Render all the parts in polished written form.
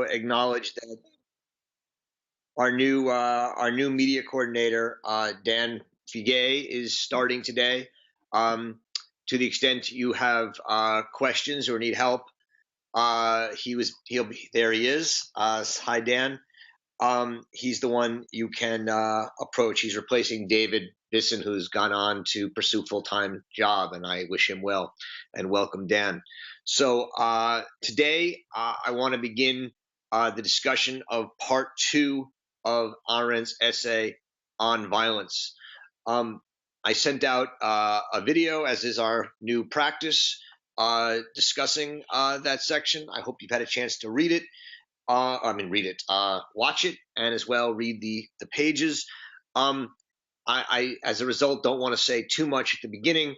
acknowledge that our new media coordinator, Dan Figuet, is starting today. To the extent you have questions or need help, he'll be there. He is. Hi, Dan. He's the one you can approach. He's replacing David Bisson, who's gone on to pursue full-time job, and I wish him well and welcome Dan. So today I want to begin the discussion of part 2 of Arendt's essay on violence. I sent out a video, as is our new practice, discussing that section. I hope you've had a chance to read it. Watch it, and as well read the pages. I, as a result, don't want to say too much at the beginning.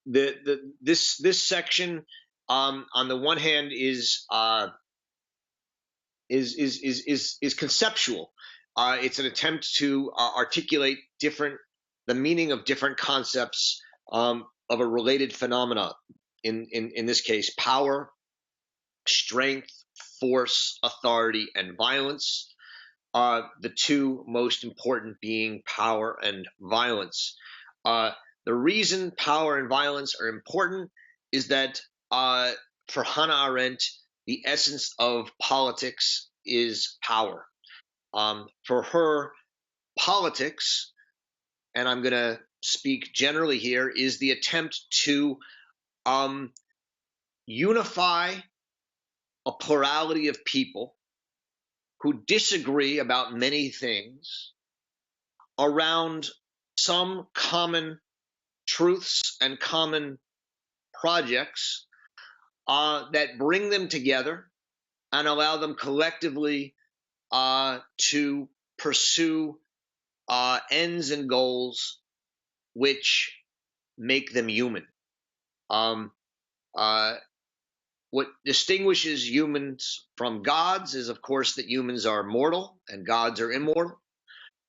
This section, on the one hand, is conceptual. It's an attempt to articulate the meaning of different concepts of a related phenomena. In this case, power, strength, force, authority, and violence. The two most important being power and violence. The reason power and violence are important is that for Hannah Arendt, the essence of politics is power. For her, politics, and I'm going to speak generally here, is the attempt to unify a plurality of people who disagree about many things around some common truths and common projects that bring them together and allow them collectively to pursue ends and goals which make them human. What distinguishes humans from gods is, of course, that humans are mortal and gods are immortal.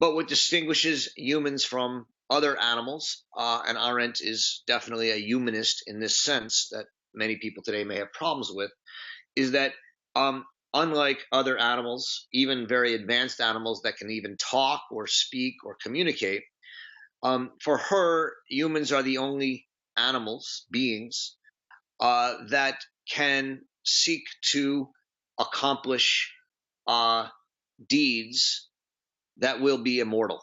But what distinguishes humans from other animals, and Arendt is definitely a humanist in this sense that many people today may have problems with, is that unlike other animals, even very advanced animals that can even talk or speak or communicate, for her, humans are the only beings that can seek to accomplish deeds that will be immortal,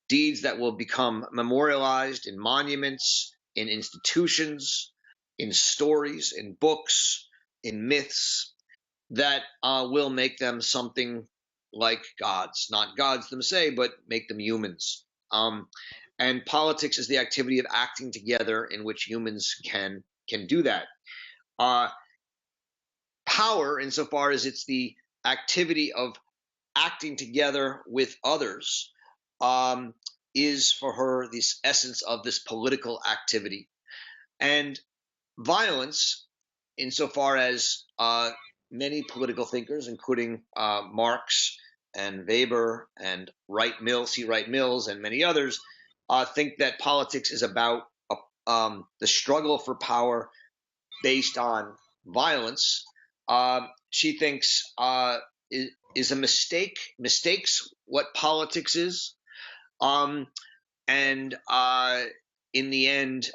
deeds that will become memorialized in monuments, in institutions, in stories, in books, in myths, that will make them something like gods, not gods themselves, but make them humans. And politics is the activity of acting together in which humans can do that. Power, insofar as it's the activity of acting together with others, is for her the essence of this political activity. And violence, insofar as many political thinkers, including Marx and Weber and C. Wright Mills and many others, think that politics is about the struggle for power based on violence. She thinks is a mistakes what politics is, and in the end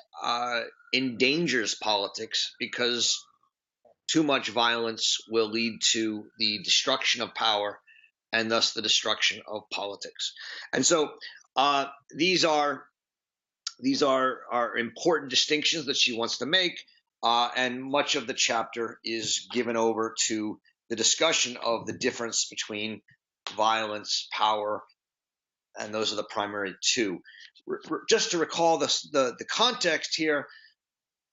endangers politics, because too much violence will lead to the destruction of power and thus the destruction of politics. And so these are important distinctions that she wants to make, and much of the chapter is given over to the discussion of the difference between violence, power, and those are the primary two. Just to recall the context here,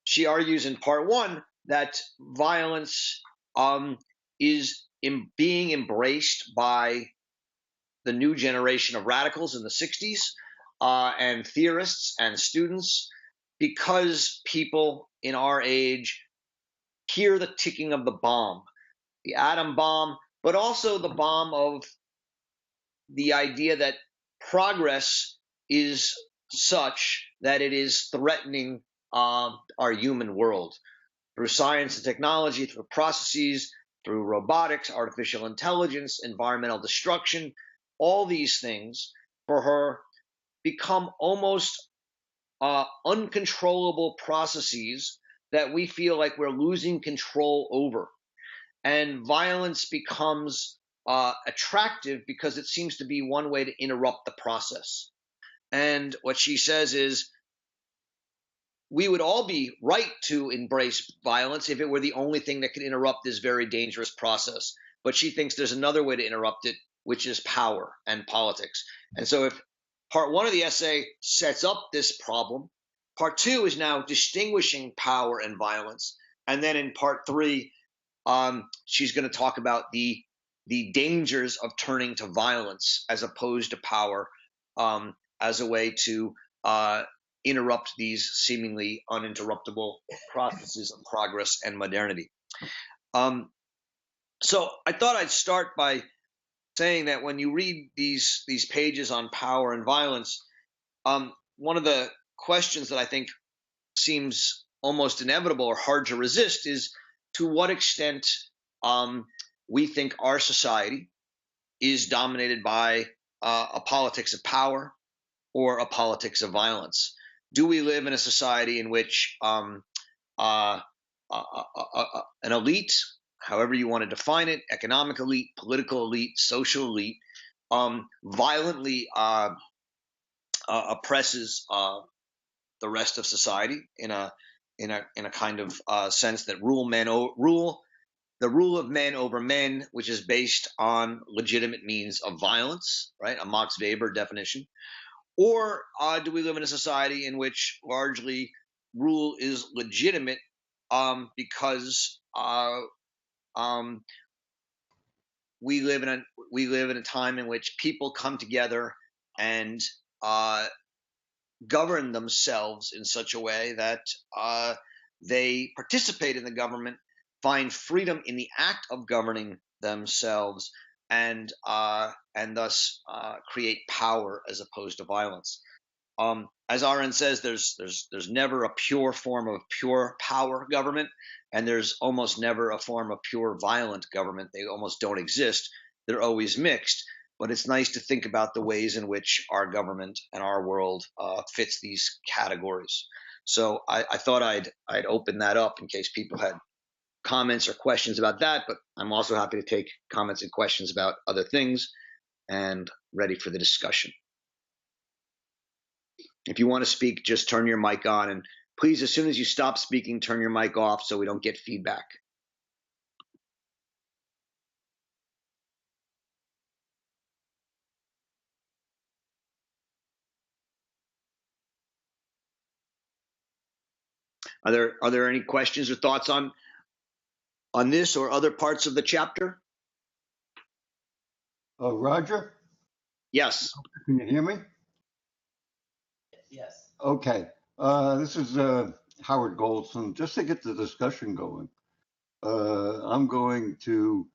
she argues in part 1 that violence is being embraced by the new generation of radicals in the 60s and theorists and students, because people in our age hear the ticking of the bomb, the atom bomb, but also the bomb of the idea that progress is such that it is threatening our human world through science and technology, through processes through robotics, artificial intelligence, environmental destruction, all these things for her become almost uncontrollable processes that we feel like we're losing control over. And violence becomes attractive because it seems to be one way to interrupt the process. And what she says is, we would all be right to embrace violence if it were the only thing that could interrupt this very dangerous process. But she thinks there's another way to interrupt it, which is power and politics. And so if part one of the essay sets up this problem, part two is now distinguishing power and violence. And then in part three, she's going to talk about the dangers of turning to violence as opposed to power, as a way to interrupt these seemingly uninterruptible processes of progress and modernity. So I thought I'd start by saying that when you read these pages on power and violence, one of the questions that I think seems almost inevitable or hard to resist is, to what extent we think our society is dominated by a politics of power or a politics of violence. Do we live in a society in which an elite, however you want to define it, economic elite, political elite, social elite, violently oppresses the rest of society in a kind of sense that the rule of men over men, which is based on legitimate means of violence, right? A Max Weber definition. Or do we live in a society in which largely rule is legitimate because we live in a time in which people come together and govern themselves in such a way that they participate in the government, find freedom in the act of governing themselves, and thus create power as opposed to violence. As Arendt says, there's never a pure form of pure power government, and there's almost never a form of pure violent government. They almost don't exist. They're always mixed. But it's nice to think about the ways in which our government and our world fits these categories. So I thought I'd open that up in case people had comments or questions about that, but I'm also happy to take comments and questions about other things, and ready for the discussion. If you want to speak, just turn your mic on, and please, as soon as you stop speaking, turn your mic off so we don't get feedback. Are there any questions or thoughts on this or other parts of the chapter? Roger? Yes. Can you hear me? Yes. Okay. This is Howard Goldson. Just to get the discussion going, I'm going to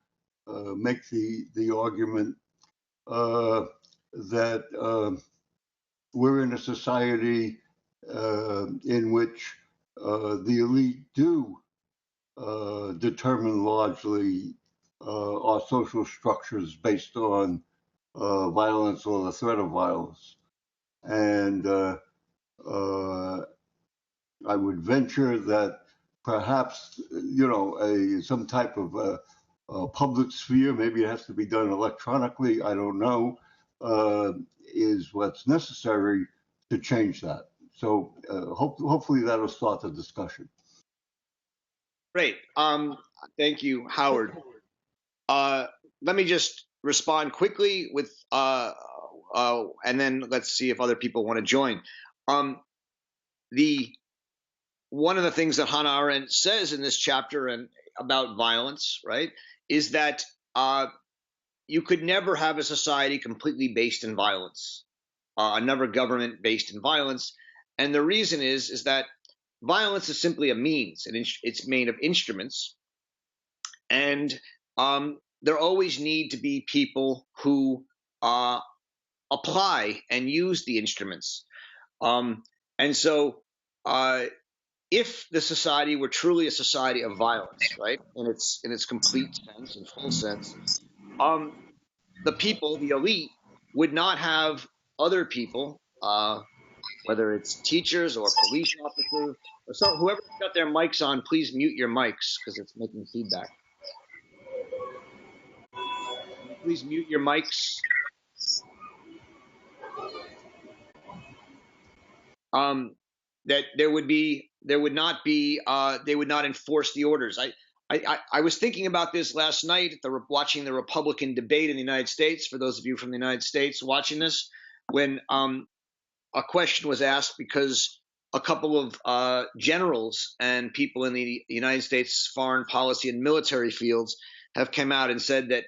make the argument that we're in a society in which the elite do determine largely our social structures based on violence or the threat of violence. And I would venture that perhaps, some type of a public sphere, maybe it has to be done electronically, I don't know, is what's necessary to change that. So hopefully that'll start the discussion. Great. Thank you, Howard. Let me just respond quickly with, and then let's see if other people want to join. One of the things that Hannah Arendt says in this chapter and about violence, right, is that you could never have a society completely based in violence, another government based in violence, and the reason is that violence is simply a means, and it's made of instruments, and there always need to be people who apply and use the instruments, and so if the society were truly a society of violence, right, in its complete sense and full sense, the people, the elite, would not have other people, whether it's teachers or police officers or whoever's got their mics on. Please mute your mics because it's making feedback. Please mute your mics. That there would not be, they would not enforce the orders. I was thinking about this last night watching the Republican debate in the United States. For those of you from the United States watching this, when a question was asked because a couple of generals and people in the United States foreign policy and military fields have come out and said that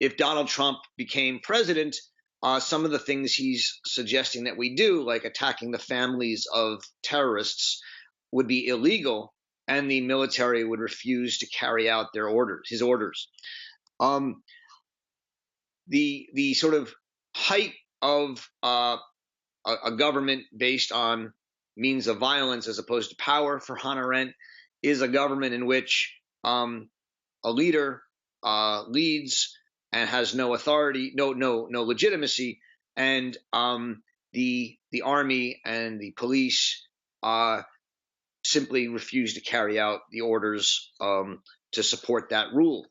if Donald Trump became president, some of the things he's suggesting that we do, like attacking the families of terrorists, would be illegal, and the military would refuse to carry out his orders. The sort of height of a government based on means of violence as opposed to power for Hannah Arendt is a government in which a leader leads and has no authority, no legitimacy, and the army and the police simply refuse to carry out the orders to support that rule.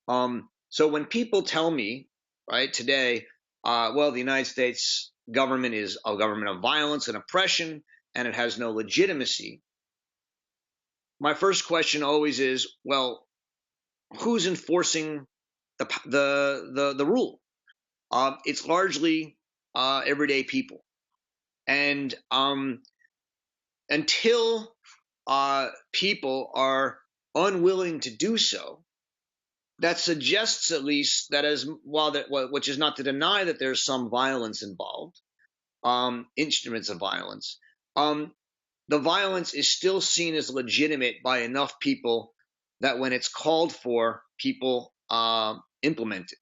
So when people tell me, right, today, well, the United States government is a government of violence and oppression, and it has no legitimacy, my first question always is, well, who's enforcing the rule? It's largely everyday people, and until people are unwilling to do so, that suggests at least that which is not to deny that there's some violence involved, instruments of violence. The violence is still seen as legitimate by enough people that when it's called for, people implement it.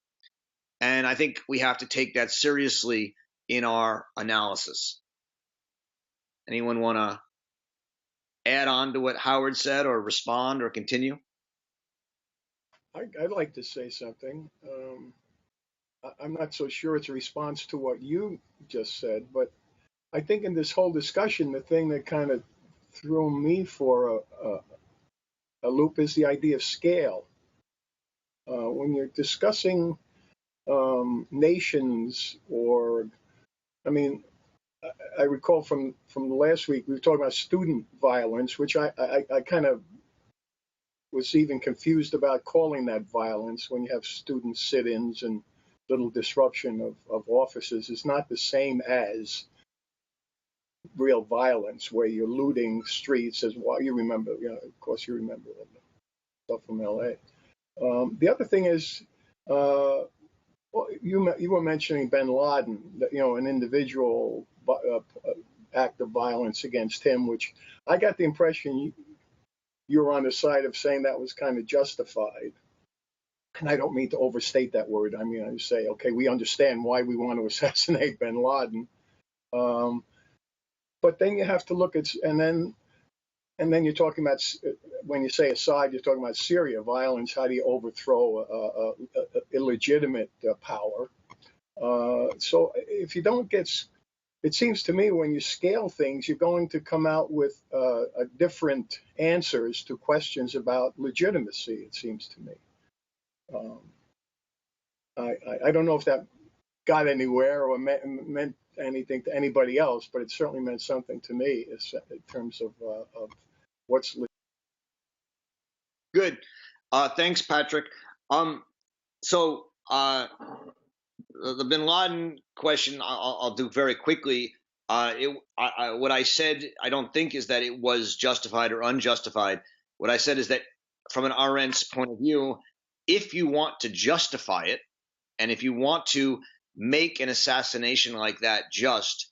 And I think we have to take that seriously in our analysis. Anyone want to add on to what Howard said or respond or continue? I'd like to say something. I'm not so sure it's a response to what you just said, but I think in this whole discussion, the thing that kind of threw me for a loop is the idea of scale. When you're discussing nations, or, I mean, I recall from last week, we were talking about student violence, which I kind of was even confused about calling that violence when you have student sit-ins and little disruption of offices. Is not the same as real violence where you're looting streets as well. You remember, of course you remember stuff from LA. The other thing is, well, you were mentioning bin Laden, that, an individual act of violence against him, which I got the impression you were on the side of saying that was kind of justified. And I don't mean to overstate that word. I mean, I say, okay, we understand why we want to assassinate bin Laden. But then you have to look at, and then you're talking about, when you say Assad, you're talking about Syria violence. How do you overthrow illegitimate power? So if you don't get, it seems to me when you scale things, you're going to come out with different answers to questions about legitimacy, it seems to me. I don't know if that got anywhere or meant anything to anybody else, but it certainly meant something to me in terms of what's Good. Thanks, Patrick. So the bin Laden question, I'll do very quickly. What I said, I don't think is that it was justified or unjustified. What I said is that from an Arendt's point of view, if you want to justify it, and if you want to make an assassination like that just,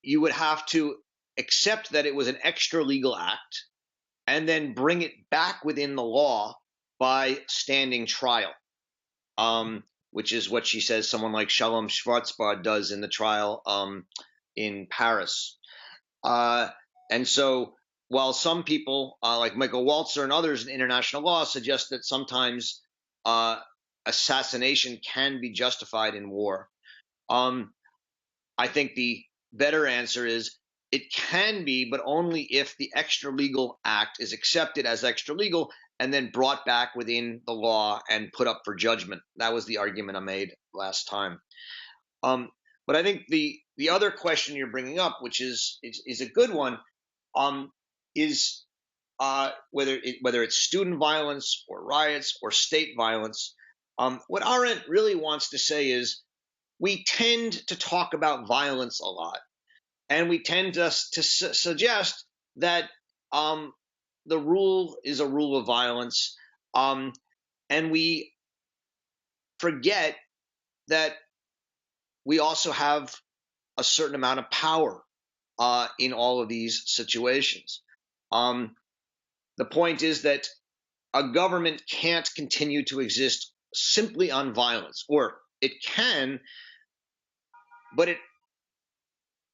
you would have to accept that it was an extra legal act and then bring it back within the law by standing trial, which is what she says someone like Shalom Schwarzbard does in the trial in Paris. And so while some people, like Michael Walzer and others in international law, suggest that sometimes assassination can be justified in war, I think the better answer is it can be, but only if the extra-legal act is accepted as extra-legal and then brought back within the law and put up for judgment. That was the argument I made last time. But I think the other question you're bringing up, which is a good one, is whether it's student violence or riots or state violence. What Arendt really wants to say is we tend to talk about violence a lot, and we tend to suggest that the rule is a rule of violence, and we forget that we also have a certain amount of power in all of these situations. The point is that a government can't continue to exist simply on violence, or it can, but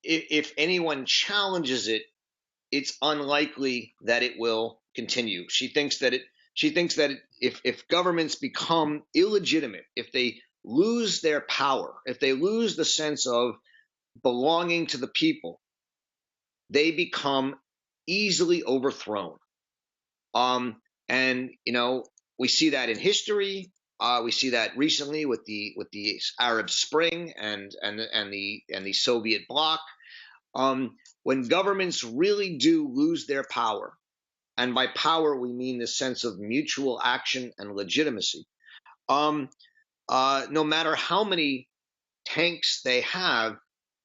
if anyone challenges it, it's unlikely that it will continue. She thinks that if governments become illegitimate, if they lose their power, if they lose the sense of belonging to the people, they become easily overthrown. And we see that in history. We see that recently with the Arab Spring and the Soviet bloc. When governments really do lose their power, and by power we mean the sense of mutual action and legitimacy, no matter how many tanks they have,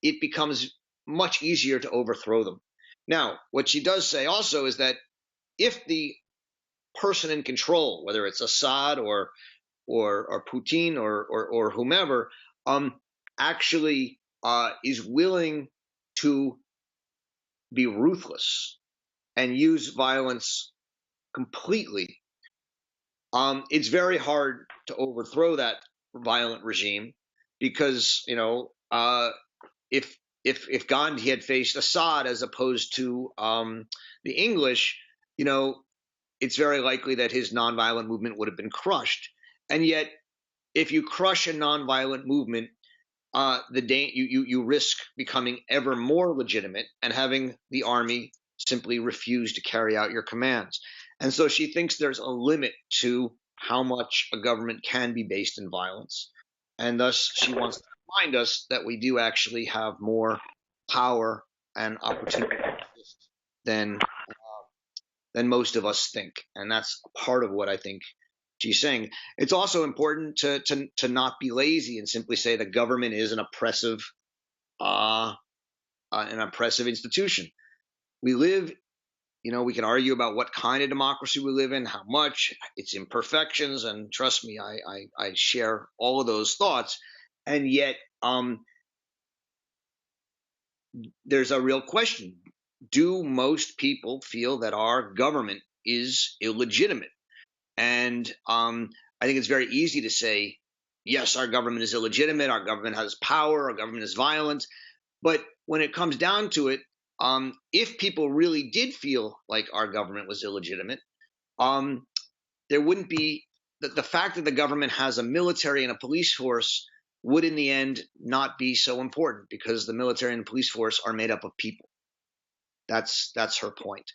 it becomes much easier to overthrow them. Now, what she does say also is that if the person in control, whether it's Assad or Putin or whomever, actually is willing to be ruthless and use violence completely, it's very hard to overthrow that violent regime, because if Gandhi had faced Assad as opposed to the English, it's very likely that his nonviolent movement would have been crushed. And yet, if you crush a nonviolent movement, you risk becoming ever more legitimate and having the army simply refuse to carry out your commands. And so she thinks there's a limit to how much a government can be based in violence. And thus she wants to remind us that we do actually have more power and opportunity than most of us think. And that's part of what I think she's saying. It's also important to not be lazy and simply say the government is an oppressive institution. We live, we can argue about what kind of democracy we live in, how much, its imperfections, and trust me, I share all of those thoughts. And yet, there's a real question. Do most people feel that our government is illegitimate? And I think it's very easy to say, yes, our government is illegitimate, our government has power, our government is violent. But when it comes down to it, if people really did feel like our government was illegitimate, there wouldn't be the fact that the government has a military and a police force would in the end not be so important, because the military and police force are made up of people. That's her point.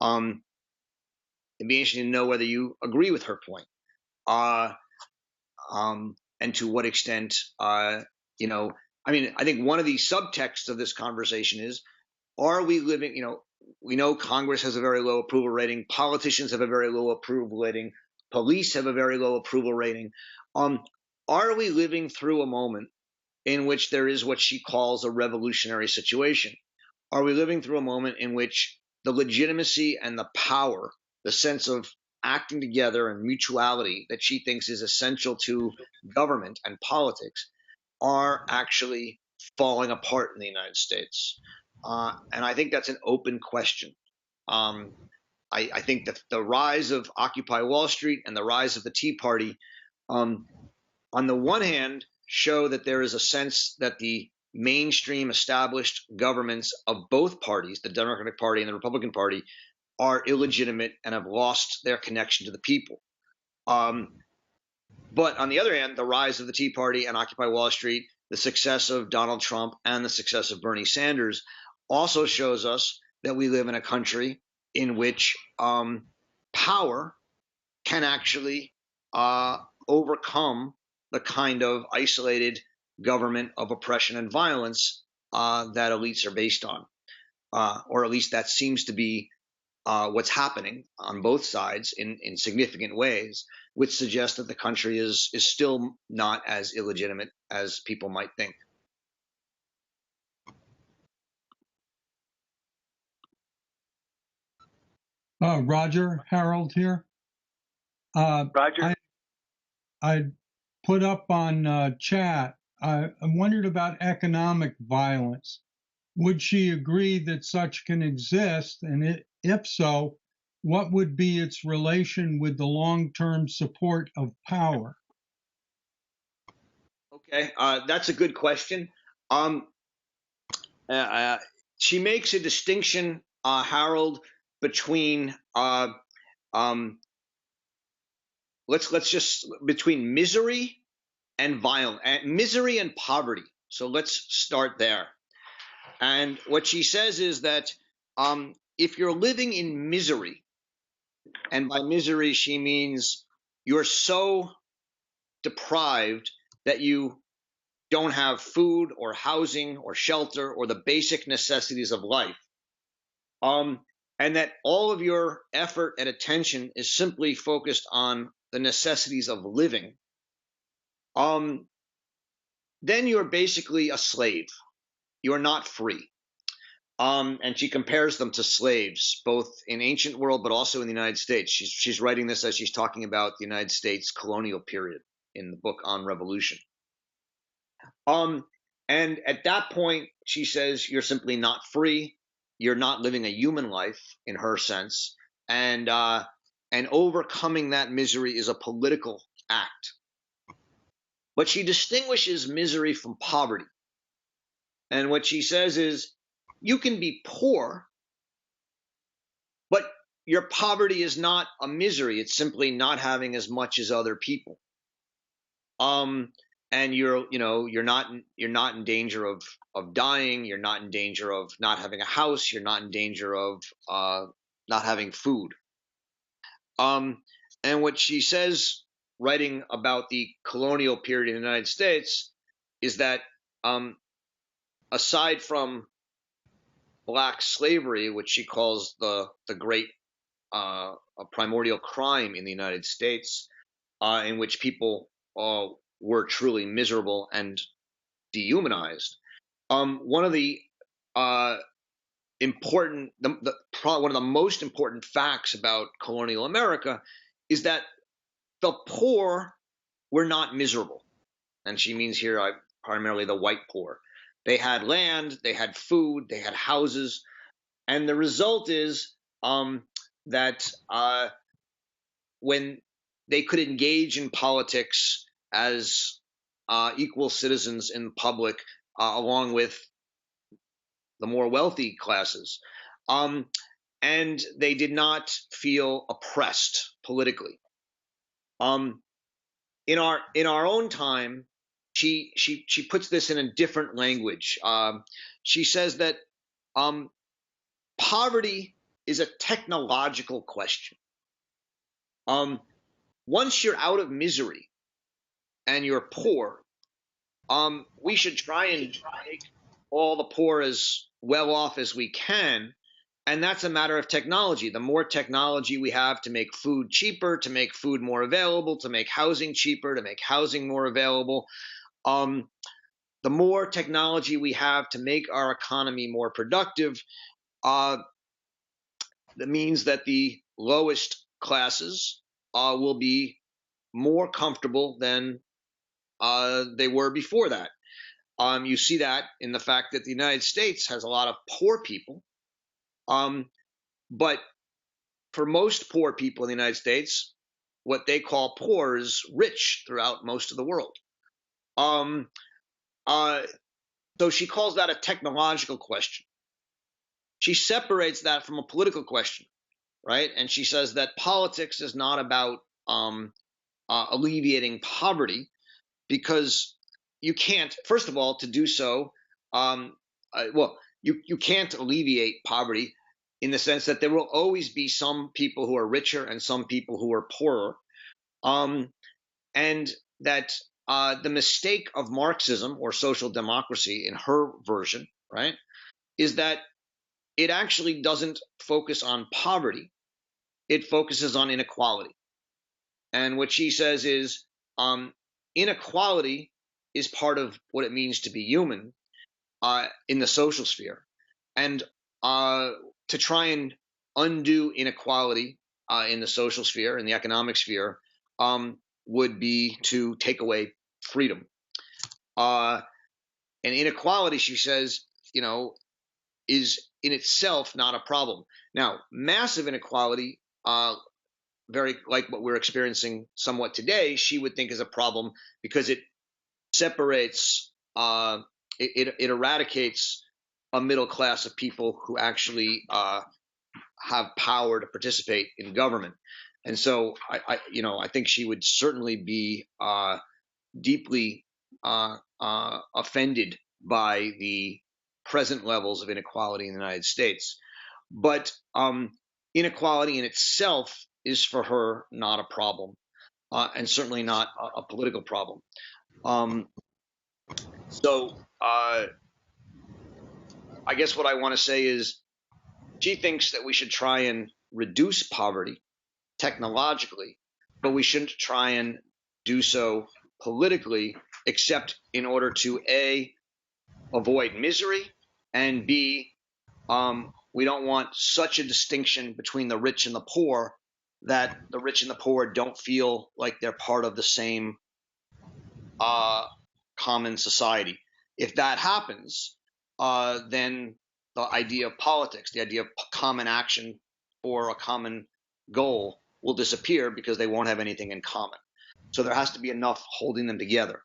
It'd be interesting to know whether you agree with her point, and to what extent. I think one of the subtexts of this conversation is: are we living? We know Congress has a very low approval rating. Politicians have a very low approval rating. Police have a very low approval rating. Are we living through a moment in which there is what she calls a revolutionary situation? Are we living through a moment in which the legitimacy and the power, the sense of acting together and mutuality that she thinks is essential to government and politics, are actually falling apart in the United States? And I think that's an open question. I think that the rise of Occupy Wall Street and the rise of the Tea Party, on the one hand, show that there is a sense that the mainstream established governments of both parties, the Democratic Party and the Republican Party, are illegitimate and have lost their connection to the people. But on the other hand, the rise of the Tea Party and Occupy Wall Street, the success of Donald Trump and the success of Bernie Sanders also shows us that we live in a country in which power can actually overcome the kind of isolated government of oppression and violence that elites are based on, or at least that seems to be what's happening on both sides in significant ways, which suggests that the country is still not as illegitimate as people might think. Roger, Harold here. Roger. I put up on chat, I wondered about economic violence. Would she agree that such can exist? And if so, what would be its relation with the long-term support of power? Okay, that's a good question. She makes a distinction, Harold, between between misery and violence, misery and poverty. So let's start there. And what she says is that if you're living in misery, and by misery she means you're so deprived that you don't have food or housing or shelter or the basic necessities of life, and that all of your effort and attention is simply focused on the necessities of living, then you're basically a slave. You're not free. And she compares them to slaves, both in ancient world, but also in the United States. She's writing this as she's talking about the United States colonial period in the book on revolution. And at that point, she says, you're simply not free. You're not living a human life in her sense. And overcoming that misery is a political act. But she distinguishes misery from poverty. And what she says is, you can be poor, but your poverty is not a misery. It's simply not having as much as other people. And you're not in danger of dying. You're not in danger of not having a house. You're not in danger of not having food. And what she says, writing about the colonial period in the United States, is that aside from black slavery, which she calls the great primordial crime in the United States, in which people were truly miserable and dehumanized. One of the important, one of the most important facts about colonial America is that the poor were not miserable, and she means here primarily the white poor. They had land, they had food, they had houses, and the result is that when they could engage in politics as equal citizens in public, along with the more wealthy classes, and they did not feel oppressed politically. In our own time, she puts this in a different language. She says that poverty is a technological question. Once you're out of misery and you're poor, we should try and make all the poor as well off as we can. And that's a matter of technology. The more technology we have to make food cheaper, to make food more available, to make housing cheaper, to make housing more available, the more technology we have to make our economy more productive, that means that the lowest classes will be more comfortable than they were before that. You see that in the fact that the United States has a lot of poor people, but for most poor people in the United States, what they call poor is rich throughout most of the world. So she calls that a technological question. She separates that from a political question, right? And she says that politics is not about alleviating poverty, because you can't, first of all, to do so, you can't alleviate poverty in the sense that there will always be some people who are richer and some people who are poorer. And that the mistake of Marxism, or social democracy in her version, right, is that it actually doesn't focus on poverty. It focuses on inequality. And what she says is inequality is part of what it means to be human in the social sphere. And to try and undo inequality in the social sphere, in the economic sphere, would be to take away freedom. And inequality, she says, is in itself not a problem. Now, massive inequality, very like what we're experiencing somewhat today, she would think is a problem because it separates, it eradicates a middle class of people who actually have power to participate in government. And so I think she would certainly be deeply offended by the present levels of inequality in the United States. But inequality in itself is for her not a problem, and certainly not a political problem. So I guess what I want to say is she thinks that we should try and reduce poverty technologically, but we shouldn't try and do so politically, except in order to A, avoid misery, and B, we don't want such a distinction between the rich and the poor that the rich and the poor don't feel like they're part of the same common society. If that happens, then the idea of politics, the idea of common action for a common goal, will disappear because they won't have anything in common. So there has to be enough holding them together.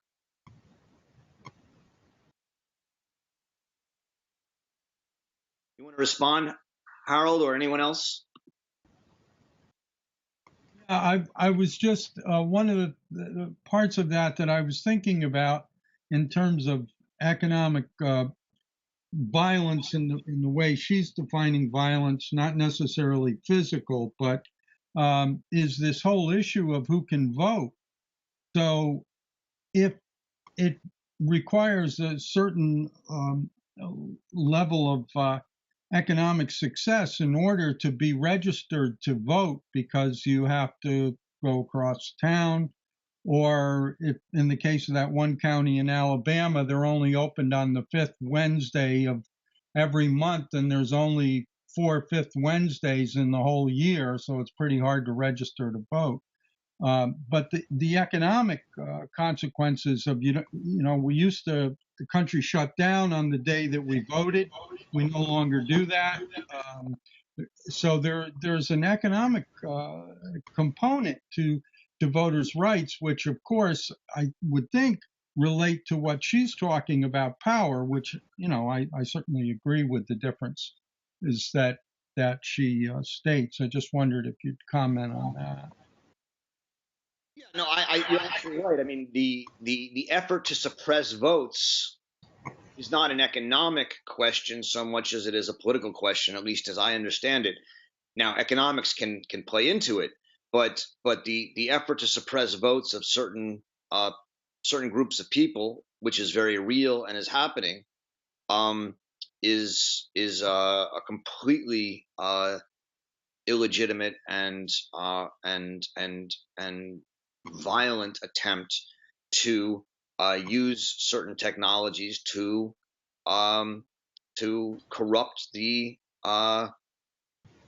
You want to respond, Harold, or anyone else? I was just one of the parts of that I was thinking about in terms of economic violence in the way she's defining violence, not necessarily physical, but is this whole issue of who can vote. So if it requires a certain level of economic success in order to be registered to vote, because you have to go across town, or if in the case of that one county in Alabama, they're only opened on the 5th Wednesday of every month, and there's only 4 5th Wednesdays in the whole year, so it's pretty hard to register to vote. But the economic consequences of, we used to, the country shut down on the day that we voted. We no longer do that. So there's an economic component to voters' rights, which of course I would think relate to what she's talking about, power, which, I certainly agree with the difference is that she states. I just wondered if you'd comment on that. Yeah, no, you're absolutely right. I mean, the effort to suppress votes is not an economic question so much as it is a political question, at least as I understand it. Now, economics can play into it, but the effort to suppress votes of certain groups of people, which is very real and is happening, is a completely illegitimate and violent attempt to use certain technologies to corrupt the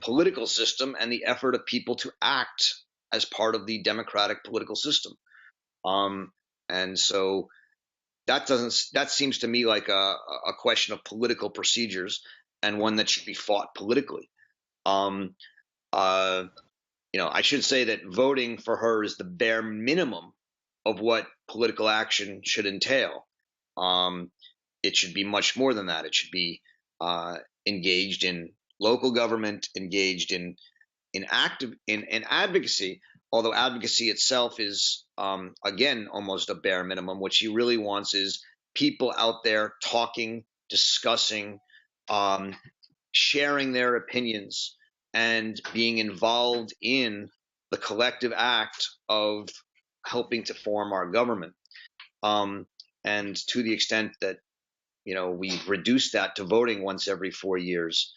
political system and the effort of people to act as part of the democratic political system. And so that seems to me like a question of political procedures, and one that should be fought politically. I should say that voting for her is the bare minimum of what political action should entail. it should be much more than that. It should be engaged in local government, engaged in advocacy. Although advocacy itself is again almost a bare minimum. What she really wants is people out there talking, discussing, sharing their opinions, and being involved in the collective act of helping to form our government. And to the extent that we've reduced that to voting once every 4 years,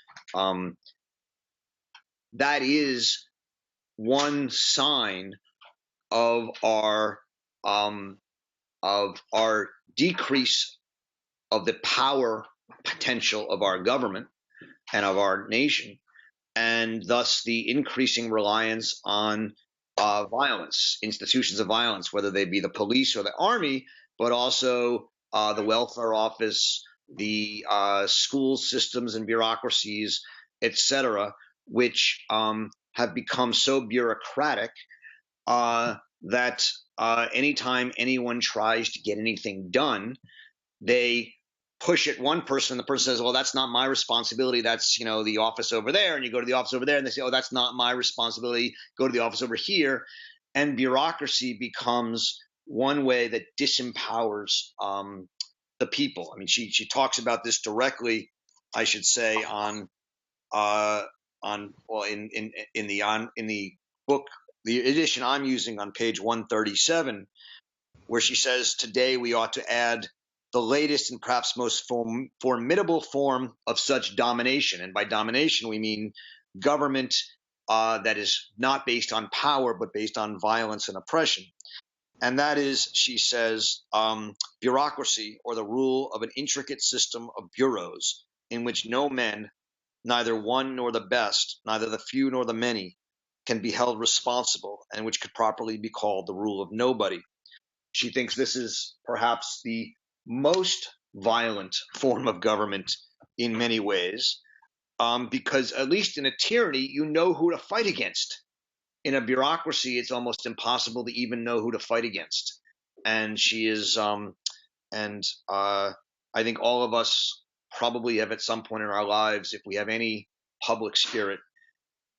that is one sign of our decrease of the power potential of our government and of our nation, and thus the increasing reliance on violence, institutions of violence, whether they be the police or the army, but also the welfare office, the school systems and bureaucracies, etc., which have become so bureaucratic that anytime anyone tries to get anything done, they push at one person, and the person says, well, that's not my responsibility. That's, the office over there. And you go to the office over there and they say, oh, that's not my responsibility. Go to the office over here. And bureaucracy becomes one way that disempowers the people. I mean, she talks about this directly, I should say, in the book, the edition I'm using on page 137, where she says, today we ought to add the latest and perhaps most formidable form of such domination. And by domination, we mean government that is not based on power, but based on violence and oppression. And that is, she says, bureaucracy, or the rule of an intricate system of bureaus in which no men, neither one nor the best, neither the few nor the many, can be held responsible, and which could properly be called the rule of nobody. She thinks this is perhaps the most violent form of government in many ways, because at least in a tyranny, you know who to fight against. In a bureaucracy, it's almost impossible to even know who to fight against. And she is, I think all of us probably have at some point in our lives, if we have any public spirit,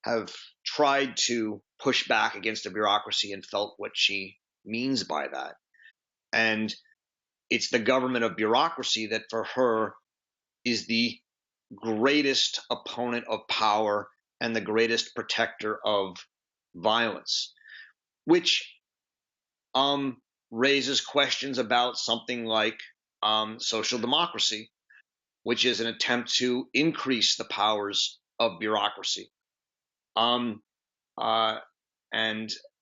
have tried to push back against a bureaucracy and felt what she means by that. And it's the government of bureaucracy that for her is the greatest opponent of power and the greatest protector of violence, which raises questions about something like social democracy, which is an attempt to increase the powers of bureaucracy. And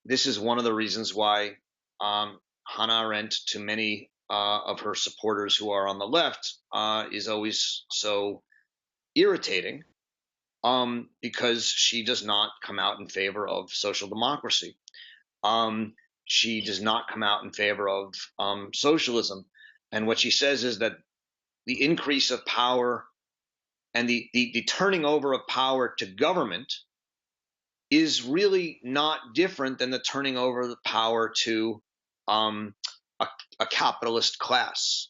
this is one of the reasons why Hannah Arendt, to many of her supporters who are on the left, is always so irritating, because she does not come out in favor of social democracy. She does not come out in favor of socialism. And what she says is that the increase of power and the turning over of power to government is really not different than the turning over the power to a capitalist class.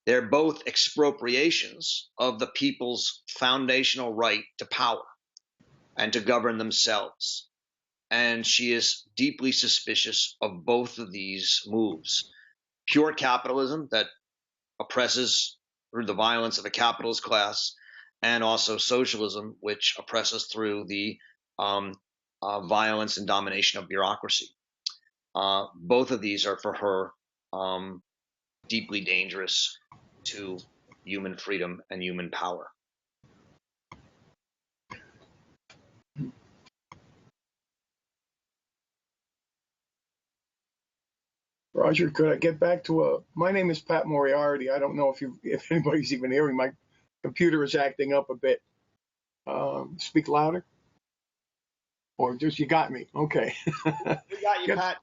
They're both expropriations of the people's foundational right to power and to govern themselves. And she is deeply suspicious of both of these moves. Pure capitalism that oppresses through the violence of a capitalist class, and also socialism, which oppresses through the violence and domination of bureaucracy. Both of these are for her deeply dangerous to human freedom and human power. Roger, could I get back to my name is Pat Moriarty. I don't know if anybody's even hearing. My computer is acting up a bit. Speak louder. Or just you got me. Okay. We got you, Pat.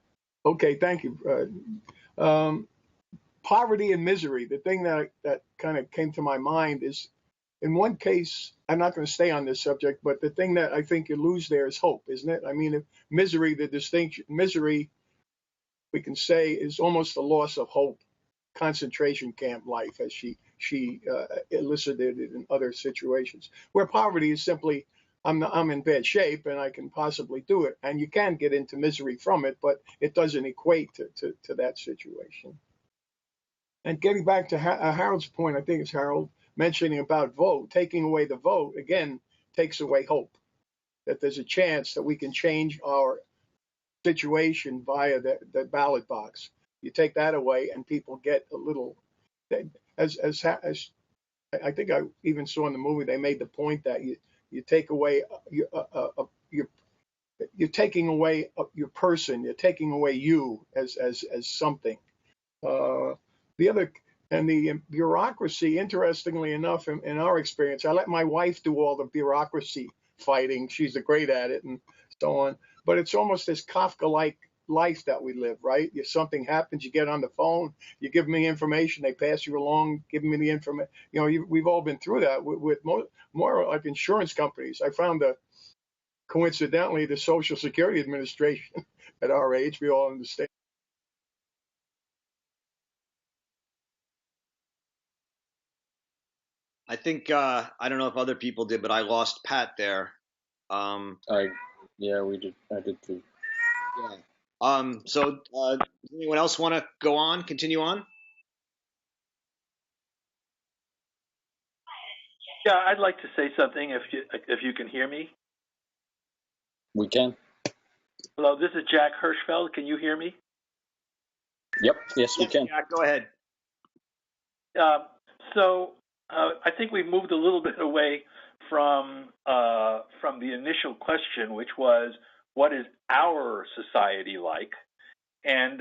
Okay, thank you. Poverty and misery. The thing that kind of came to my mind is, in one case, I'm not going to stay on this subject, but the thing that I think you lose there is hope, isn't it? I mean, if misery, the distinction, misery, we can say, is almost the loss of hope, concentration camp life, as she elicited it in other situations, where poverty is simply, I'm in bad shape and I can possibly do it, and you can get into misery from it, but it doesn't equate to that situation. And getting back to Harold's point, I think it's Harold mentioning about vote, taking away the vote again takes away hope that there's a chance that we can change our situation via the ballot box. You take that away, and people get a little. As I think I even saw in the movie, they made the point that you take away you're taking away your person, you're taking away you as something. The other and the bureaucracy, interestingly enough, in our experience, I let my wife do all the bureaucracy fighting. She's great at it and so on. But it's almost this Kafka-like life that we live, right? If something happens, you get on the phone, you give me information, they pass you along, giving me the information. You know, we've all been through that with more like insurance companies. I found that coincidentally, the Social Security Administration at our age, we all understand. I think I don't know if other people did, but I lost Pat there. Yeah, we did. I did too. Yeah. So does anyone else want to go on? Continue on? Yeah, I'd like to say something if you can hear me. We can. Hello, this is Jack Hirschfeld. Can you hear me? Yep. Yes, we can. Jack, go ahead. So I think we've moved a little bit away from the initial question, which was, what is our society like? And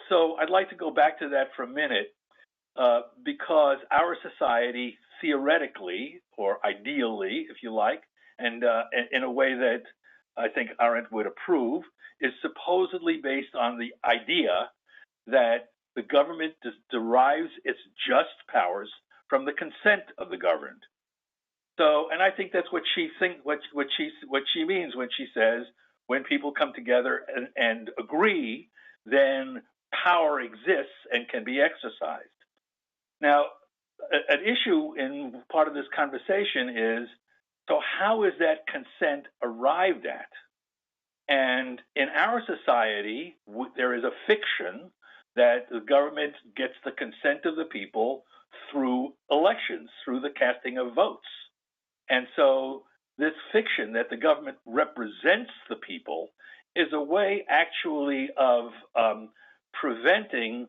so I'd like to go back to that for a minute, because our society, theoretically or ideally, if you like, and in a way that I think Arendt would approve, is supposedly based on the idea that the government derives its just powers from the consent of the governed. So, and I think that's what she means when she says, when people come together and agree, then power exists and can be exercised. Now, an issue in part of this conversation is, so how is that consent arrived at? And in our society, there is a fiction that the government gets the consent of the people through elections, through the casting of votes. And so this fiction that the government represents the people is a way actually of preventing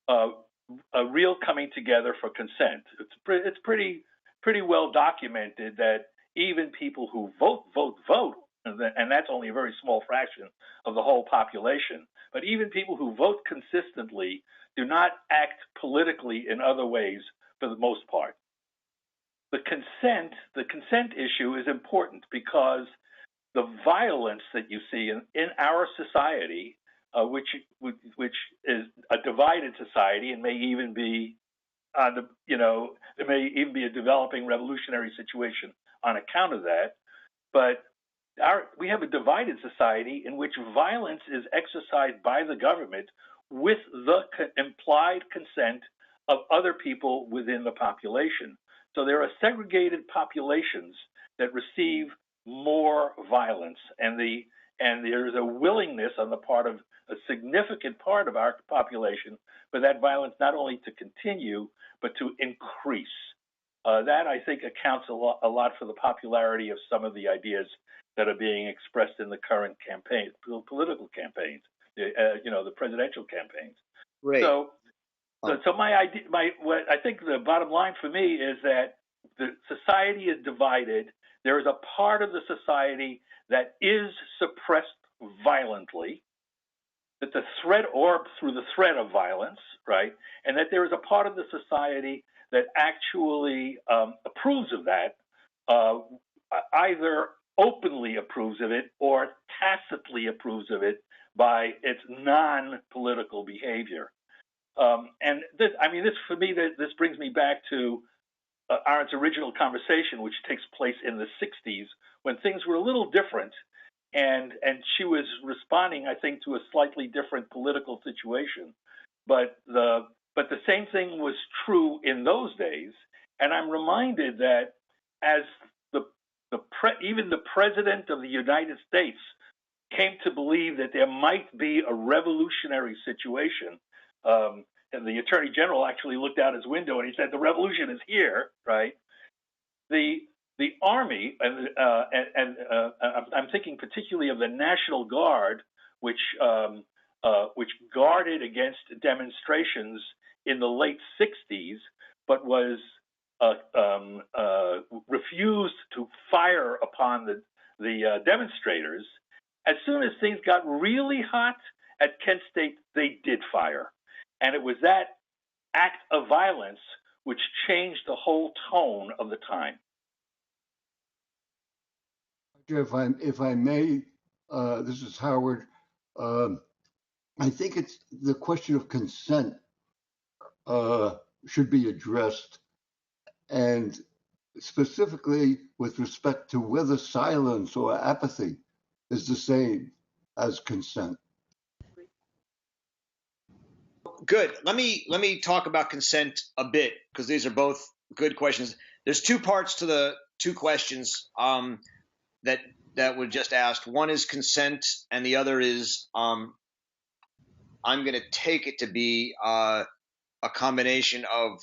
a real coming together for consent. It's pretty well documented that even people who vote, and that's only a very small fraction of the whole population, but even people who vote consistently do not act politically in other ways for the most part. The consent issue is important because the violence that you see in our society, which is a divided society and may even be there may even be a developing revolutionary situation on account of that. But we have a divided society in which violence is exercised by the government with the implied consent of other people within the population. So there are segregated populations that receive more violence, and there is a willingness on the part of a significant part of our population for that violence not only to continue, but to increase. That, I think, accounts a lot for the popularity of some of the ideas that are being expressed in the current campaign, political campaigns, the presidential campaigns. Right. So my idea, what I think the bottom line for me is that the society is divided. There is a part of the society that is suppressed violently, that the threat or through the threat of violence, right? And that there is a part of the society that actually approves of that, either openly approves of it or tacitly approves of it by its non-political behavior. And this for me, this brings me back to Arendt's original conversation, which takes place in the 60s when things were a little different. And she was responding, I think, to a slightly different political situation. But But the same thing was true in those days. And I'm reminded that as even the president of the United States came to believe that there might be a revolutionary situation, and the attorney general actually looked out his window and he said, "The revolution is here," right? The army, and I'm thinking particularly of the National Guard, which guarded against demonstrations in the late 60s, but was refused to fire upon the demonstrators. As soon as things got really hot at Kent State, they did fire. And it was that act of violence which changed the whole tone of the time. If I may, this is Howard. I think it's the question of consent should be addressed, and specifically with respect to whether silence or apathy is the same as consent. Good. Let me talk about consent a bit, because these are both good questions. There's two parts to the two questions that were just asked. One is consent, and the other is I'm going to take it to be a combination of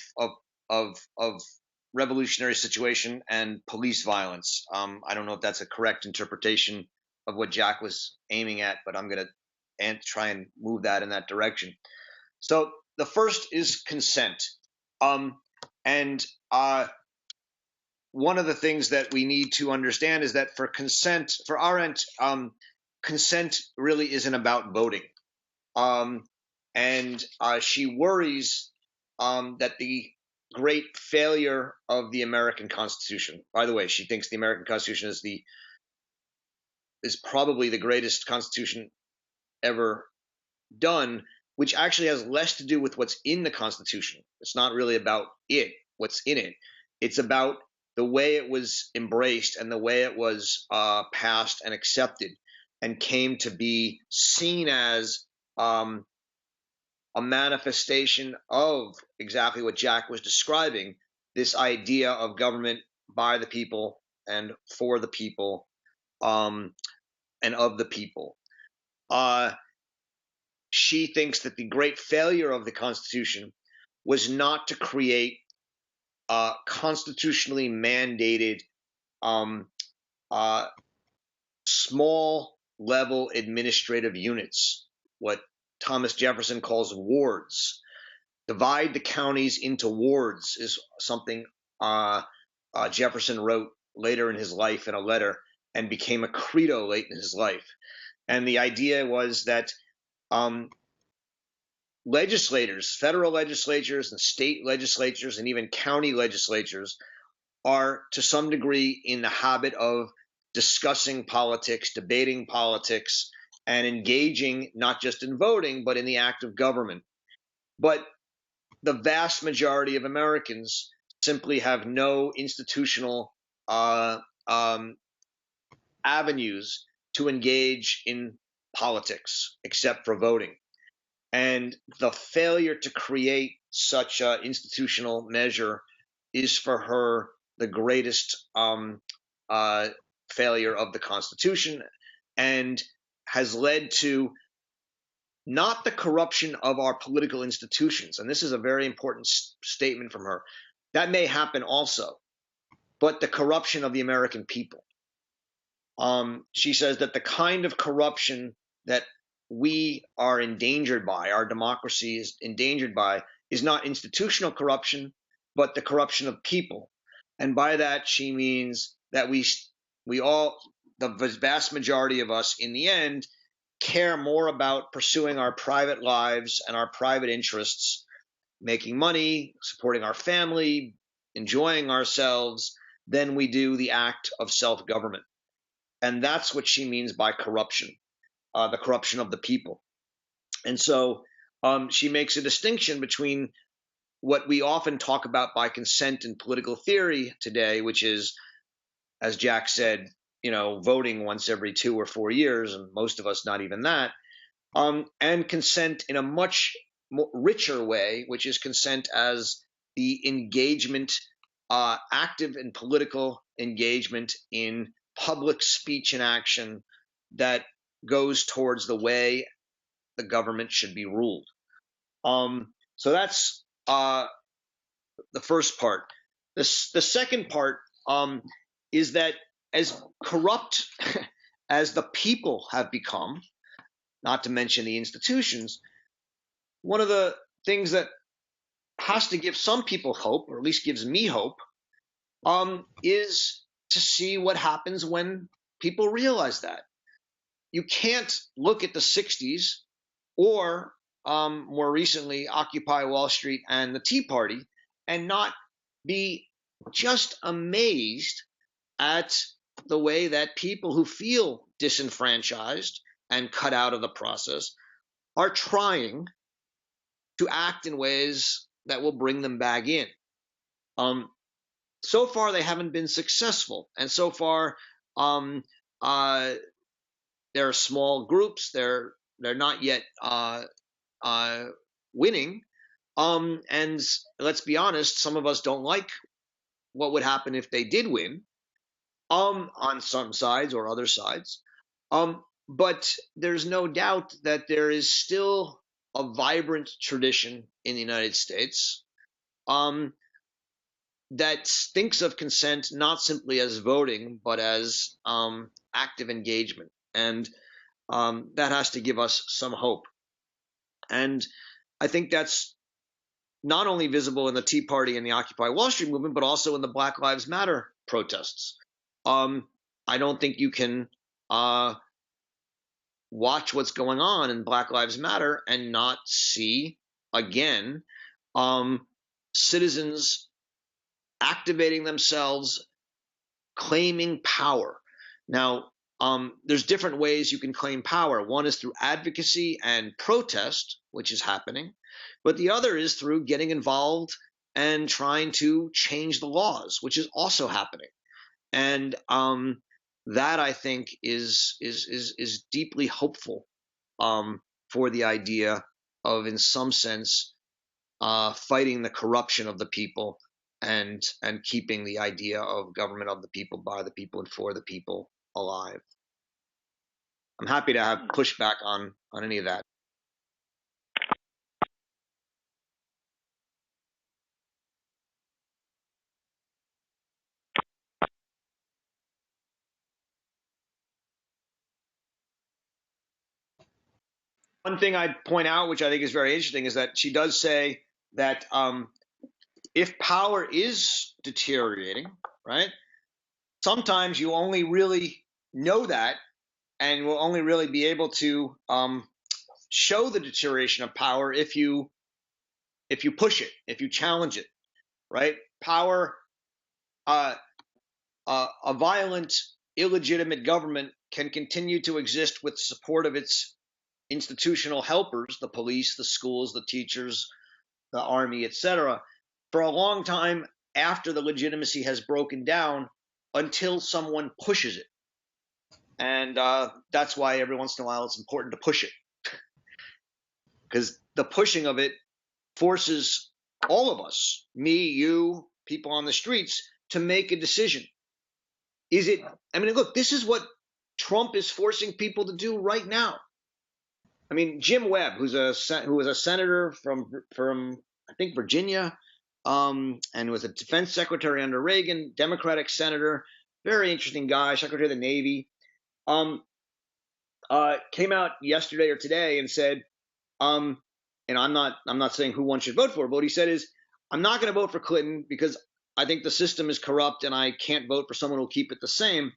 revolutionary situation and police violence. I don't know if that's a correct interpretation of what Jack was aiming at, but I'm going to try and move that in that direction. So the first is consent. And one of the things that we need to understand is that for consent, for Arendt, consent really isn't about voting. And she worries that the great failure of the American Constitution, by the way, she thinks the American Constitution is probably the greatest constitution ever done, which actually has less to do with what's in the Constitution. It's not really about what's in it. It's about the way it was embraced and the way it was passed and accepted and came to be seen as a manifestation of exactly what Jack was describing, this idea of government by the people and for the people, and of the people. She thinks that the great failure of the Constitution was not to create constitutionally mandated small level administrative units, what Thomas Jefferson calls wards. Divide the counties into wards is something Jefferson wrote later in his life in a letter and became a credo late in his life. And the idea was that legislators, federal legislatures and state legislatures and even county legislatures are to some degree in the habit of discussing politics, debating politics, and engaging not just in voting, but in the act of government. But the vast majority of Americans simply have no institutional avenues to engage in politics except for voting. And the failure to create such an institutional measure is for her the greatest failure of the Constitution, and has led to not the corruption of our political institutions. And this is a very important statement from her. That may happen also, but the corruption of the American people. She says that the kind of corruption that we are endangered by, our democracy is endangered by, is not institutional corruption, but the corruption of people. And by that, she means that we all, the vast majority of us in the end, care more about pursuing our private lives and our private interests, making money, supporting our family, enjoying ourselves, than we do the act of self-government. And that's what she means by corruption, the corruption of the people. And so she makes a distinction between what we often talk about by consent in political theory today, which is, as Jack said, voting once every 2 or 4 years, and most of us not even that, and consent in a much richer way, which is consent as the engagement, active and political engagement in public speech and action that goes towards the way the government should be ruled. So that's the first part. The second part is that as corrupt as the people have become, not to mention the institutions, one of the things that has to give some people hope, or at least gives me hope, is to see what happens when people realize that. You can't look at the 60s or more recently Occupy Wall Street and the Tea Party and not be just amazed at the way that people who feel disenfranchised and cut out of the process are trying to act in ways that will bring them back in. So far, they haven't been successful, and so far, there are small groups. They're not yet winning. And let's be honest, some of us don't like what would happen if they did win, on some sides or other sides. But there's no doubt that there is still a vibrant tradition in the United States that thinks of consent not simply as voting, but as active engagement. And that has to give us some hope. And I think that's not only visible in the Tea Party and the Occupy Wall Street movement, but also in the Black Lives Matter protests. I don't think you can watch what's going on in Black Lives Matter and not see, again, citizens activating themselves, claiming power. Now, there's different ways you can claim power. One is through advocacy and protest, which is happening, but the other is through getting involved and trying to change the laws, which is also happening. And that, I think, is deeply hopeful for the idea of, in some sense, fighting the corruption of the people and keeping the idea of government of the people, by the people, and for the people alive. I'm happy to have pushback on any of that. One thing I'd point out, which I think is very interesting, is that she does say that if power is deteriorating, right, sometimes you only really know that and will only really be able to show the deterioration of power if you push it, if you challenge it, right? Power, a violent, illegitimate government can continue to exist with the support of its institutional helpers, the police, the schools, the teachers, the army, etc., for a long time after the legitimacy has broken down, until someone pushes it. And that's why every once in a while it's important to push it, because the pushing of it forces all of us, me, you, people on the streets, to make a decision. Is it, I mean, look, this is what Trump is forcing people to do right now. I mean, Jim Webb, who was a senator from I think Virginia, and was a defense secretary under Reagan, Democratic senator, very interesting guy, Secretary of the Navy, came out yesterday or today and said, and I'm not saying who one should vote for, but what he said is, I'm not going to vote for Clinton because I think the system is corrupt and I can't vote for someone who'll keep it the same.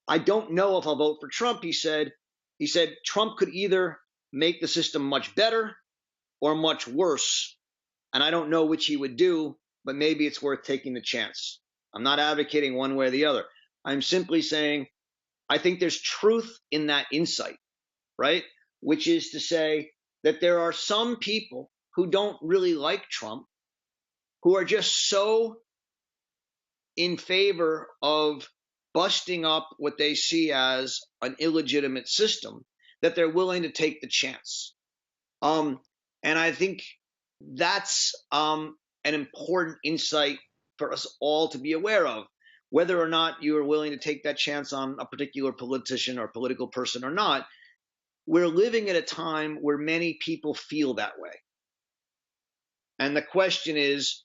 I don't know if I'll vote for Trump, he said. He said Trump could either make the system much better or much worse, and I don't know which he would do, but maybe it's worth taking the chance. I'm not advocating one way or the other. I'm simply saying I think there's truth in that insight, right? Which is to say that there are some people who don't really like Trump, who are just so in favor of busting up what they see as an illegitimate system that they're willing to take the chance. And I think that's an important insight for us all to be aware of, whether or not you are willing to take that chance on a particular politician or political person or not. We're living at a time where many people feel that way. And the question is,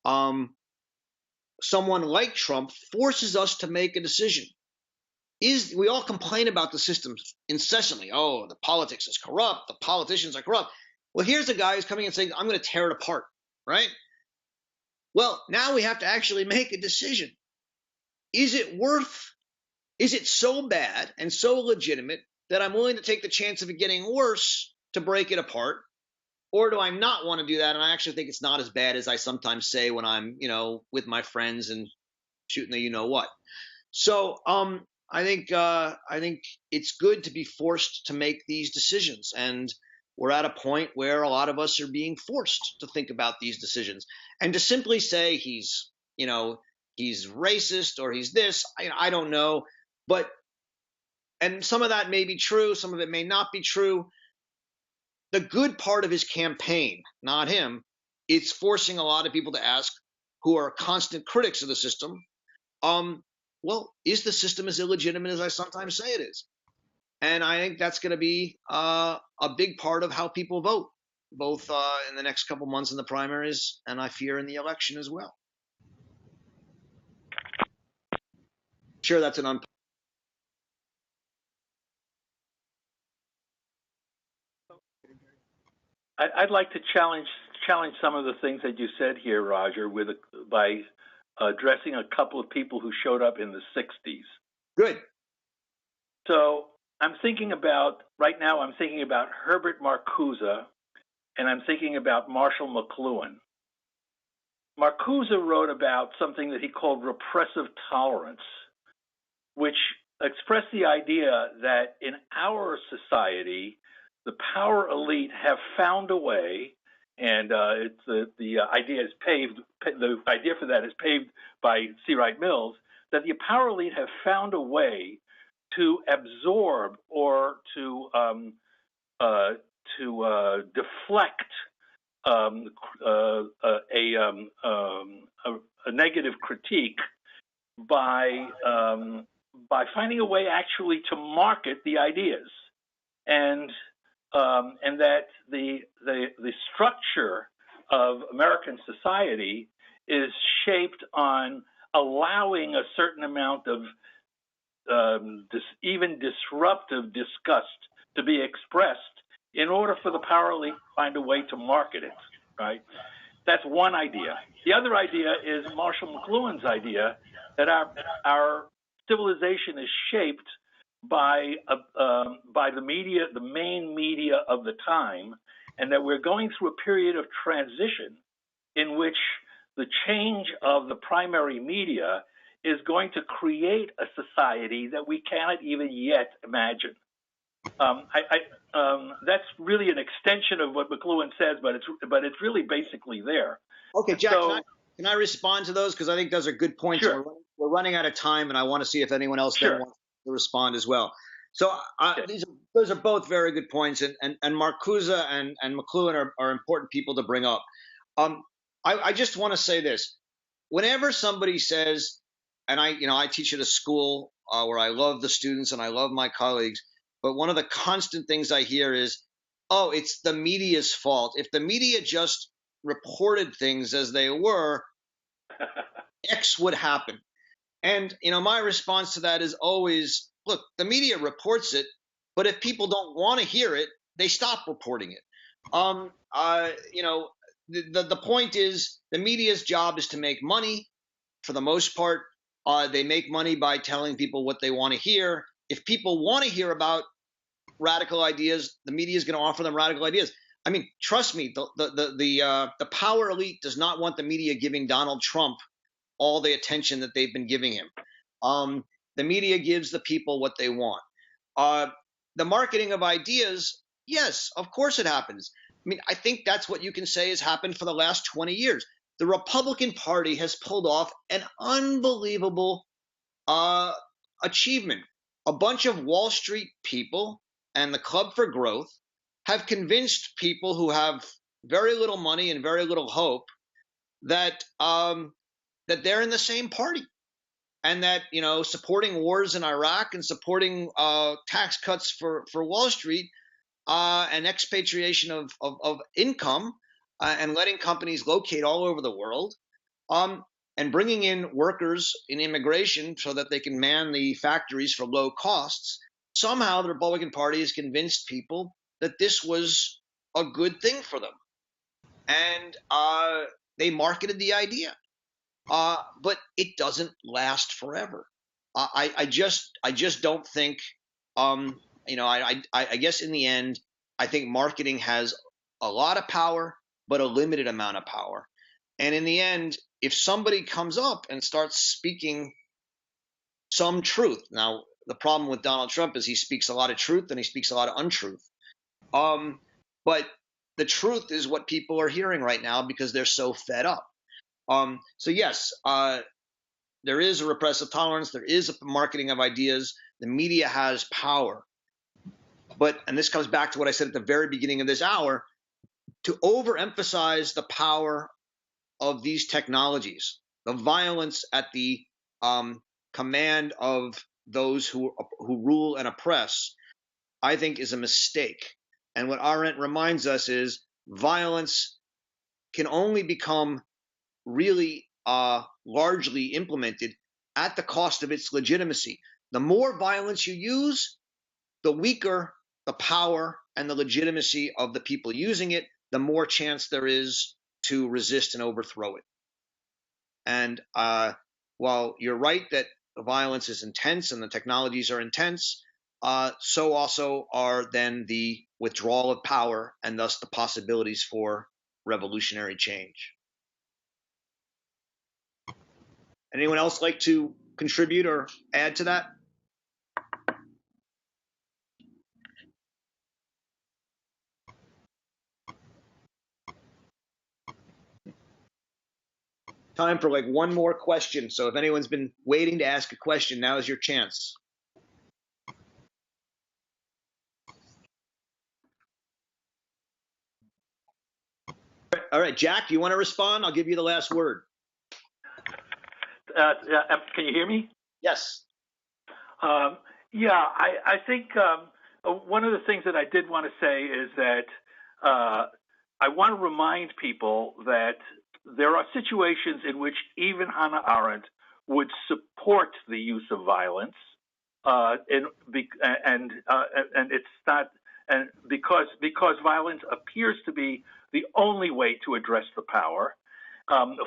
someone like Trump forces us to make a decision. We all complain about the system incessantly. Oh, the politics is corrupt. The politicians are corrupt. Well, here's a guy who's coming and saying, I'm going to tear it apart, right? Well, now we have to actually make a decision. Is it so bad and so legitimate that I'm willing to take the chance of it getting worse to break it apart? Or do I not want to do that? And I actually think it's not as bad as I sometimes say when I'm, with my friends and shooting the you-know-what. So I think it's good to be forced to make these decisions. And we're at a point where a lot of us are being forced to think about these decisions. And to simply say he's racist or he's this, I don't know. And some of that may be true. Some of it may not be true. The good part of his campaign, not him, it's forcing a lot of people to ask, who are constant critics of the system, well, is the system as illegitimate as I sometimes say it is? And I think that's going to be a big part of how people vote, both in the next couple months in the primaries and I fear in the election as well. Sure, that's an I'd like to challenge some of the things that you said here, Roger, by addressing a couple of people who showed up in the 60s. Good. So right now I'm thinking about Herbert Marcuse, and I'm thinking about Marshall McLuhan. Marcuse wrote about something that he called repressive tolerance, which expressed the idea that in our society, the power elite have found a way, and the idea for that is paved by C. Wright Mills, that the power elite have found a way to absorb or to deflect a negative critique by finding a way actually to market the ideas, and that the structure of American society is shaped on allowing a certain amount of even disruptive disgust to be expressed in order for the power elite to find a way to market it, right? That's one idea. The other idea is Marshall McLuhan's idea that our civilization is shaped by the media, the main media of the time, and that we're going through a period of transition in which the change of the primary media is going to create a society that we cannot even yet imagine. That's really an extension of what McLuhan says, but it's really basically there. Okay, Jack, can I respond to those? Because I think those are good points. Sure. We're running out of time, and I want to see if anyone else then wants to respond as well. So those are both very good points, and Marcuse and McLuhan are important people to bring up. I just want to say this: whenever somebody says, and I teach at a school where I love the students and I love my colleagues, but one of the constant things I hear is, oh, it's the media's fault. If the media just reported things as they were, X would happen. And, my response to that is always, look, the media reports it, but if people don't want to hear it, they stop reporting it. The point is the media's job is to make money. For the most part, they make money by telling people what they want to hear. If people want to hear about radical ideas, the media is going to offer them radical ideas. I mean, trust me, the power elite does not want the media giving Donald Trump all the attention that they've been giving him. The media gives the people what they want. The marketing of ideas, yes, of course it happens. I mean, I think that's what you can say has happened for the last 20 years. The Republican Party has pulled off an unbelievable achievement. A bunch of Wall Street people and the Club for Growth have convinced people who have very little money and very little hope that that they're in the same party, and that supporting wars in Iraq and supporting tax cuts for Wall Street and expatriation of income and letting companies locate all over the world, and bringing in workers in immigration so that they can man the factories for low costs. Somehow the Republican Party has convinced people that this was a good thing for them, and they marketed the idea. But it doesn't last forever. I just don't think. I guess in the end, I think marketing has a lot of power, but a limited amount of power. And in the end, if somebody comes up and starts speaking some truth, now the problem with Donald Trump is he speaks a lot of truth and he speaks a lot of untruth. But the truth is what people are hearing right now because they're so fed up. So yes, there is a repressive tolerance. There is a marketing of ideas. The media has power. But, and this comes back to what I said at the very beginning of this hour, to overemphasize the power of these technologies, the violence at the command of those who rule and oppress, I think is a mistake. And what Arendt reminds us is violence can only become really largely implemented at the cost of its legitimacy. The more violence you use, the weaker the power and the legitimacy of the people using it, the more chance there is to resist and overthrow it. And while you're right that the violence is intense and the technologies are intense, so also are then the withdrawal of power and thus the possibilities for revolutionary change. Anyone else like to contribute or add to that? Time for like one more question. So if anyone's been waiting to ask a question, now is your chance. All right, Jack, you want to respond? I'll give you the last word. Can you hear me? Yes. Yeah, I think one of the things that I did want to say is that I want to remind people that there are situations in which even Hannah Arendt would support the use of violence, and it's not, and because violence appears to be the only way to address the power.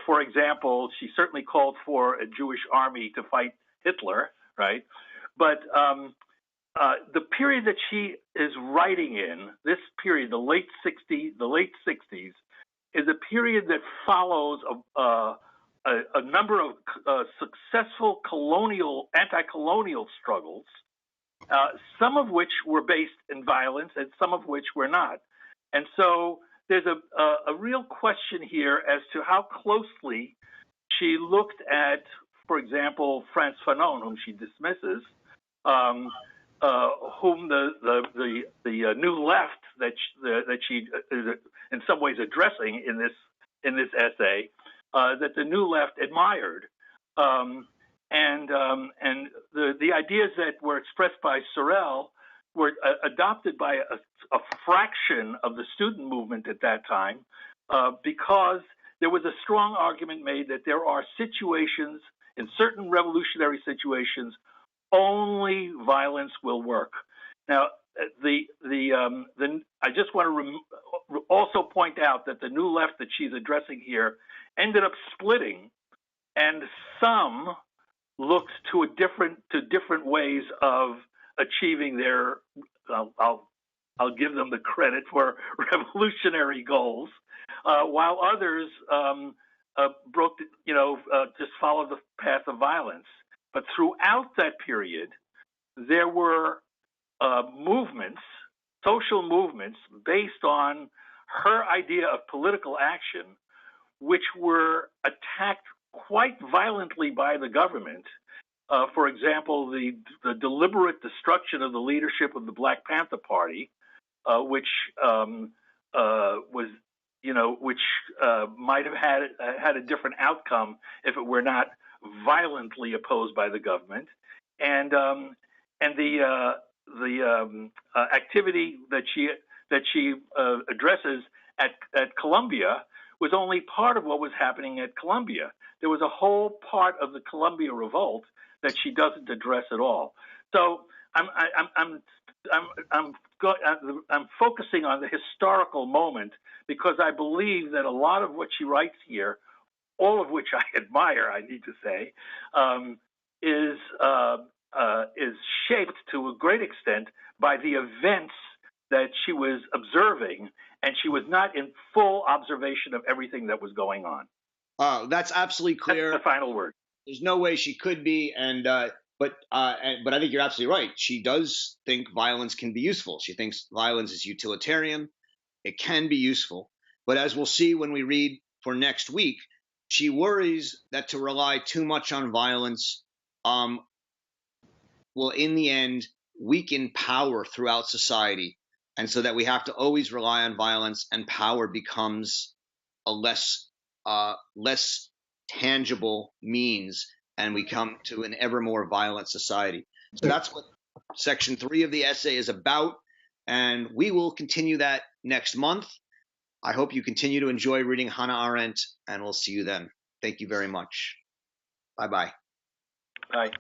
For example, she certainly called for a Jewish army to fight Hitler, right? But the period that she is writing in, this period, the late 60s, is a period that follows a number of successful anti-colonial struggles, some of which were based in violence and some of which were not. And so there's a real question here as to how closely she looked at, for example, Frantz Fanon, whom she dismisses, whom the new left that she is in some ways addressing in this essay, that the new left admired, and the ideas that were expressed by Sorel were adopted by a fraction of the student movement at that time, because there was a strong argument made that there are situations, in certain revolutionary situations, only violence will work. Now, I just want to also point out that the new left that she's addressing here ended up splitting, and some looked to different ways of achieving their, I'll give them the credit for revolutionary goals, while others just followed the path of violence. But throughout that period, there were movements, social movements, based on her idea of political action, which were attacked quite violently by the government. For example, the deliberate destruction of the leadership of the Black Panther Party, which was, which might have had a different outcome if it were not violently opposed by the government, and the activity that she addresses at Columbia was only part of what was happening at Columbia. There was a whole part of the Columbia revolt that she doesn't address at all. So I'm focusing on the historical moment because I believe that a lot of what she writes here, all of which I admire, I need to say, is shaped to a great extent by the events that she was observing, and she was not in full observation of everything that was going on. That's absolutely clear. That's the final word. There's no way she could be, but I think you're absolutely right. She does think violence can be useful. She thinks violence is utilitarian. It can be useful. But as we'll see when we read for next week, she worries that to rely too much on violence will, in the end, weaken power throughout society. And so that we have to always rely on violence, and power becomes a less tangible means, and we come to an ever more violent society. So that's what section 3 of the essay is about, and we will continue that next month. I hope you continue to enjoy reading Hannah Arendt, and we'll see you then. Thank you very much. Bye-bye. Bye.